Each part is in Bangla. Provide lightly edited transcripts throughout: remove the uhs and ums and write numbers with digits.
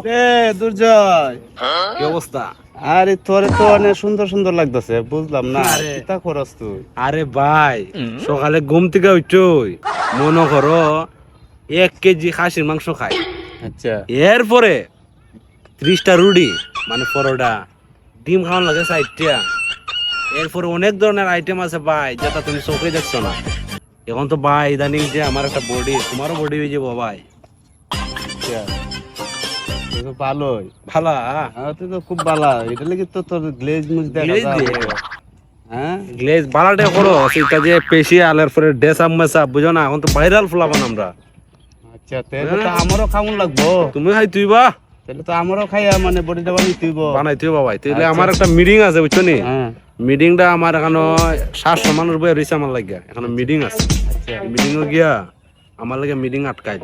রে দুর্জয়, কি অবস্থা? আরে তোরে তো অনেক সুন্দর সুন্দর লাগতেছে, বুঝলাম না আরে। কিতা করস তুই? আরে ভাই, সকালে ঘুম থেকে উঠছই মনে করো 1 কেজি খাসির মাংস খাই, আচ্ছা এরপরে 30টা রুটি মানে পরোটা, ডিম খাওয়ান লাগে 4টা, এরপরে অনেক ধরনের আইটেম আছে ভাই, যেটা তুমি চোখে দেখছো না। এখন তো ভাই ইদানিং যে আমার একটা বডি, তোমারও বডি হয়ে যাবো ভাই। আচ্ছা, তুই তো ভালোই। ভালা তুই তো খুব ভালো, এটা লাগি তো তোর গ্লেজ মুজ দেখা গ্লেজ যায়। দিয়ে। হ্যাঁ গ্লেজ বালাটা করো, সেটা যে পেশিয়াল এরপরে ডেসাম মেসাপ, বুঝো না, এখন তো ভাইরাল ফুলাবান আমরা। আচ্ছা, তাহলে তো আমারও খাওয়ান লাগবো। তুমি খাই তুই বা তাহলে তো আমারও খাইয়া মানে বডিটা বানিয়ে তুইব। বানাই তুই বাবাই, তাহলে আচ্ছা। আমার একটা মিটিং আছে বুঝছো নি। হ্যাঁ মিটিংটা আমার এখনো 700 মানুষ বয়ে রয়েছে আমার লাগে, এখন মিটিং আছে। আচ্ছা মিটিংও গিয়া আমার লাগে মিটিং আটকাই।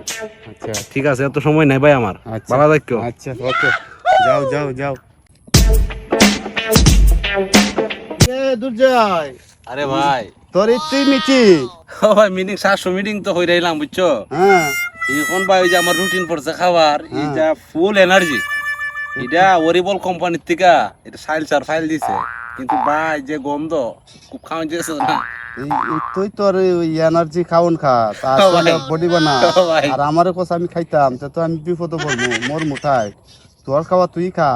আচ্ছা ঠিক আছে, এত সময় নাই ভাই আমার। আচ্ছা ভালো থাকো। আচ্ছা, ওকে, যাও যাও যাও। দুর্জয়, আরে ভাই, তোর তুই মিটি। ও ভাই, মিটিং 700 মিটিং তো হই রইলাম বুঝছো। হ্যাঁ এখন ভাই ওই যে আমার রুটিন পড়ছে খাবার, এটা ফুল এনার্জি। এটা ওরিবল কোম্পানির থেকে এটা ফাইল দিছে, কিন্তু ভাই যে গন্ধ, খুব খাওয়ান যেছে না। তুই তোর এনার্জি খাওন খা, ভাই। বডি বানা। ভাই। আর আমারও কথা আমি খাইতাম, তা তো আমি বিপদে পড়বো, মোর মুঠাই। তোর খাওয়া তুই খা,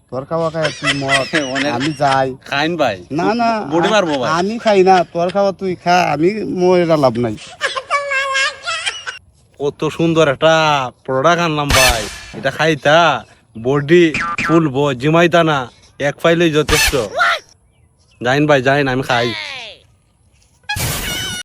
তোর খাওয়া খাই তুই মর, অনেক আমি যাই। খাইন ভাই, না না, বডি মারবো ভাই। আমি খাই না, তোর খাওয়া তুই খা, আমি মোর এটা লাভ নাই। কত সুন্দর একটা প্রোডাক্ট আনলাম ভাই, এটা খাইতা বডি ফুলবো, জিমাইতা না, এক ফাইলেই যথেষ্ট। যাইন ভাই যাইন, আমি খাই।